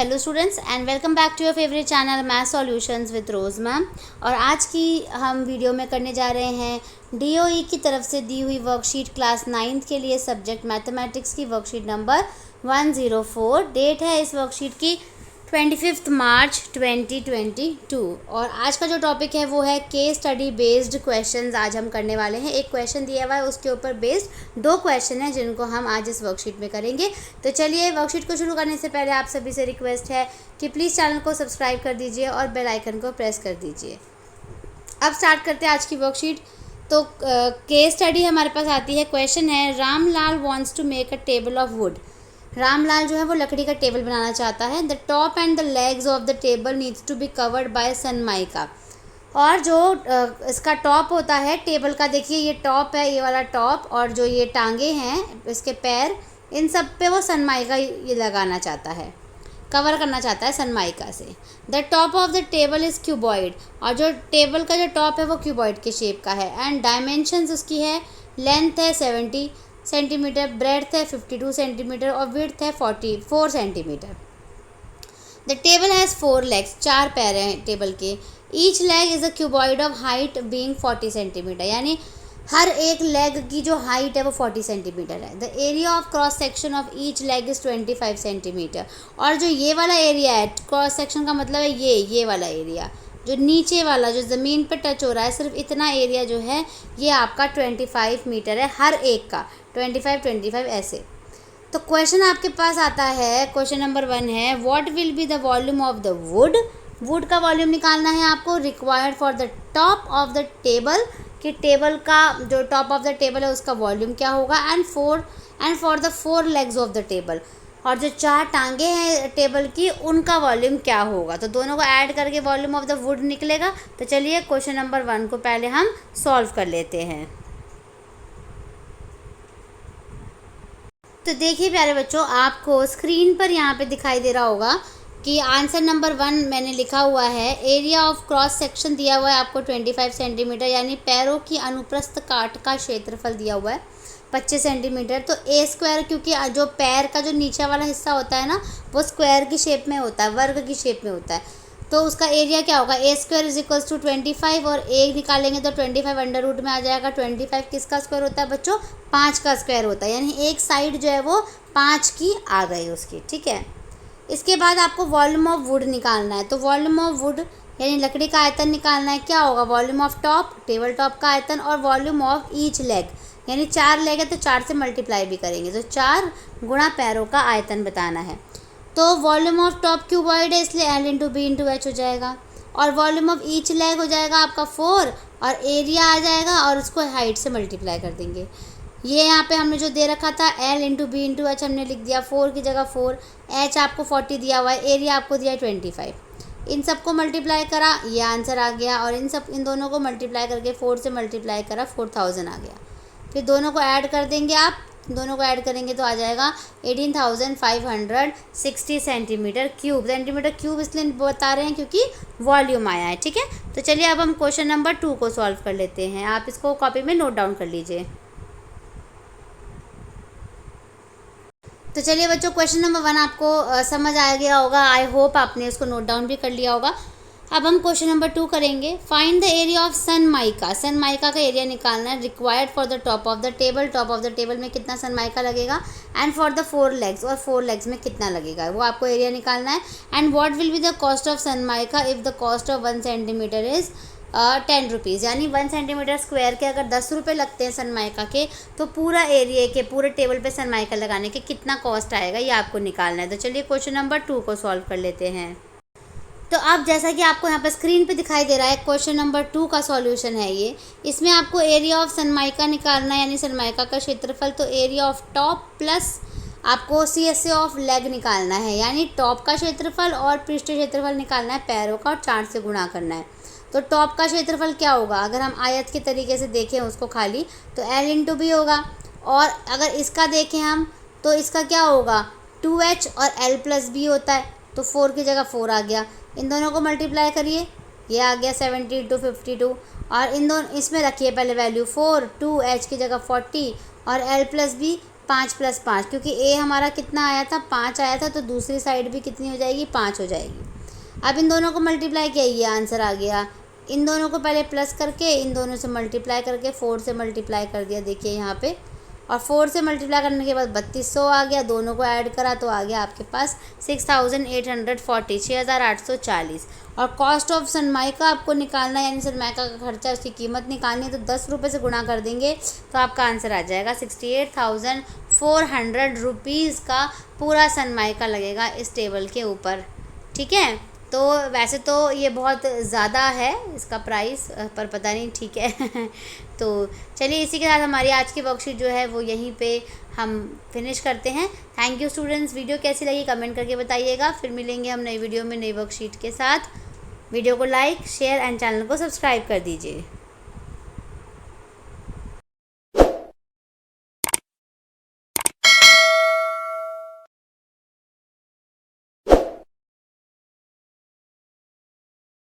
Hello students and welcome back to your favourite channel math solutions with Rose ma'am. और आज की हम video में करने जा रहे हैं डीओई की तरफ से दी हुई वर्कशीट क्लास 9th के लिए सब्जेक्ट मैथमेटिक्स की वर्कशीट नंबर 104। डेट है इस वर्कशीट की 25 मार्च 2022। और आज का जो टॉपिक है वो है केस स्टडी बेस्ड क्वेश्चंस आज हम करने वाले हैं। एक क्वेश्चन दिया हुआ है, उसके ऊपर बेस्ड 2 क्वेश्चन हैं जिनको हम आज इस वर्कशीट में करेंगे। तो चलिए, वर्कशीट को शुरू करने से पहले आप सभी से रिक्वेस्ट है कि प्लीज़ चैनल को सब्सक्राइब कर दीजिए और बेल आइकन को प्रेस कर दीजिए। अब स्टार्ट करते हैं आज की वर्कशीट। तो केस स्टडी हमारे पास आती है, क्वेश्चन है Ramlal wants to make a table of wood. Ramlal जो है वो लकड़ी का टेबल बनाना चाहता है। The top and the legs of the table needs to be covered by Sunmica. और जो इसका टॉप होता है टेबल का, देखिए ये टॉप है, ये वाला टॉप, और जो ये टांगे हैं इसके पैर, इन सब पे वो सनमाइका ये लगाना चाहता है, कवर करना चाहता है सनमाइका से। The top of the table is cuboid. और जो टेबल का जो टॉप है वो क्यूबॉइड के शेप का है। एंड डायमेंशंस उसकी है, लेंथ है 70 सेंटीमीटर, ब्रेड्थ है 52 सेंटीमीटर और विड्थ है 44 centimetre. The table has 4 legs, 4 पैर हैं टेबल के। Each leg is a cuboid of height being 40 centimetre, यानी हर एक लेग की जो हाइट है वो 40 सेंटीमीटर है। The area of cross section of each leg is 25 centimetre. और जो ये वाला एरिया है, क्रॉस सेक्शन का मतलब है ये वाला एरिया, जो नीचे वाला जो ज़मीन पर टच हो रहा है, सिर्फ इतना एरिया जो है ये आपका 25 मीटर है, हर एक का 25 ऐसे। तो क्वेश्चन आपके पास आता है, क्वेश्चन नंबर 1 है, what will be the volume of the wood. Would का वॉल्यूम निकालना है आपको, required for the top of the table, कि टेबल का जो टॉप ऑफ द टेबल है उसका वॉल्यूम क्या होगा। And for the 4 legs of the table, और जो 4 टांगे हैं टेबल की उनका वॉल्यूम क्या होगा। तो दोनों को ऐड करके वॉल्यूम ऑफ द वुड निकलेगा। तो चलिए क्वेश्चन नंबर 1 को पहले हम सॉल्व कर लेते हैं। तो देखिए प्यारे बच्चों, आपको स्क्रीन पर यहाँ पे दिखाई दे रहा होगा कि आंसर नंबर 1 मैंने लिखा हुआ है। एरिया ऑफ क्रॉस सेक्शन दिया हुआ है आपको 25 सेंटीमीटर, यानी पैरों की अनुप्रस्थ काट का क्षेत्रफल दिया हुआ है 25 सेंटीमीटर। तो ए स्क्वायर, क्योंकि जो पैर का जो नीचे वाला हिस्सा होता है ना वो स्क्वायर की शेप में होता है, वर्ग की शेप में होता है, तो उसका एरिया क्या होगा, ए स्क्वायर इज इक्वल्स टू 25। और ए निकालेंगे तो 25 अंडर रूट में आ जाएगा। 25 किसका स्क्वायर होता है बच्चों, 5 का स्क्वायर होता है, यानी एक साइड जो है वो 5 की आ गई उसकी, ठीक है। इसके बाद आपको वॉल्यूम ऑफ वुड निकालना है। तो वॉल्यूम ऑफ वुड यानी लकड़ी का आयतन निकालना है। क्या होगा, volume of top, table top का आयतन, और वॉल्यूम ऑफ ईच लेग, यानी 4 लेग है तो 4 से मल्टीप्लाई भी करेंगे, तो 4 गुणा पैरों का आयतन बताना है। तो वॉल्यूम ऑफ टॉप क्यूबॉइड है, इसलिए L into B into H हो जाएगा। और वॉल्यूम ऑफ ईच लेग हो जाएगा आपका 4, और एरिया आ जाएगा और उसको हाइट से मल्टीप्लाई कर देंगे। ये यहाँ पे हमने जो दे रखा था L into B into H हमने लिख दिया, 4 की जगह 4, H आपको 40 दिया हुआ है, एरिया आपको दिया 25। इन सबको मल्टीप्लाई करा, ये आंसर आ गया। और इन दोनों को मल्टीप्लाई करके 4 से मल्टीप्लाई करा, 4000 आ गया। फिर दोनों को ऐड कर देंगे आप, दोनों को ऐड करेंगे तो आ जाएगा 18,560 सेंटीमीटर क्यूब। सेंटीमीटर क्यूब इसलिए बता रहे हैं क्योंकि वॉल्यूम आया है, ठीक है। तो चलिए अब हम क्वेश्चन नंबर 2 को सॉल्व कर लेते हैं। आप इसको कॉपी में नोट डाउन कर लीजिए। तो चलिए बच्चों, क्वेश्चन नंबर 1 आपको समझ आ गया होगा, आई होप आपने इसको नोट डाउन भी कर लिया होगा। अब हम क्वेश्चन नंबर 2 करेंगे। Find the area of Sunmica. Sunmica का एरिया निकालना है, required for the top of the table, top of the table में कितना सनमाइका लगेगा, एंड फॉर द 4 लेग्स, और 4 लेग्स में कितना लगेगा, वो आपको एरिया निकालना है। And what will be the cost of Sunmica if the cost of 1 centimetre is 10 rupees, यानी 1 सेंटीमीटर स्क्वायर के अगर 10 रुपये लगते हैं सनमाइका के, तो पूरा एरिया के पूरे टेबल पे सनमाइका लगाने के कितना कॉस्ट आएगा, ये आपको निकालना है। तो चलिए क्वेश्चन नंबर 2 को सॉल्व कर लेते हैं। तो अब जैसा कि आपको यहाँ पर स्क्रीन पे दिखाई दे रहा है, क्वेश्चन नंबर 2 का सॉल्यूशन है ये। इसमें आपको एरिया ऑफ सनमाइका निकालना है, यानी सनमाइका का क्षेत्रफल। तो एरिया ऑफ टॉप प्लस आपको CSA ऑफ लेग निकालना है, यानी टॉप का क्षेत्रफल और पृष्ठ क्षेत्रफल निकालना है पैरों का, और 4 से गुणा करना है। तो टॉप का क्षेत्रफल क्या होगा, अगर हम आयत के तरीके से देखें उसको खाली, तो L इंटू बी होगा। और अगर इसका देखें हम तो इसका क्या होगा, 2H, और L प्लस बी होता है, तो 4 की जगह 4 आ गया। इन दोनों को मल्टीप्लाई करिए, ये आ गया 70 इंटू 52, और इन दोनों इसमें रखिए पहले वैल्यू 4, 2H की जगह 40, और L प्लस बी 5 + 5, क्योंकि ए हमारा कितना आया था, 5 आया था, तो दूसरी साइड भी कितनी हो जाएगी, 5 हो जाएगी। अब इन दोनों को मल्टीप्लाई किया, ये आंसर आ गया। इन दोनों को पहले प्लस करके इन दोनों से मल्टीप्लाई करके 4 से मल्टीप्लाई कर दिया, देखिए यहाँ पे, और 4 से मल्टीप्लाई करने के बाद 3200 आ गया। दोनों को ऐड करा तो आ गया आपके पास 6840, 6840। और कॉस्ट ऑफ सनमाइका आपको निकालना है, यानी सनमाइका का खर्चा, उसकी कीमत निकालनी है, तो 10 रुपये से गुणा कर देंगे तो आपका आंसर आ जाएगा 68,400 रुपीज़ का पूरा सनमाइका लगेगा इस टेबल के ऊपर। ठीक है, तो वैसे तो ये बहुत ज़्यादा है इसका प्राइस, पर पता नहीं, ठीक है। तो चलिए, इसी के साथ हमारी आज की वर्कशीट जो है वो यहीं पे हम फिनिश करते हैं। Thank you students. वीडियो कैसी लगी कमेंट करके बताइएगा। फिर मिलेंगे हम नई वीडियो में नई वर्कशीट के साथ। वीडियो को लाइक, शेयर एंड चैनल को सब्सक्राइब कर दीजिए।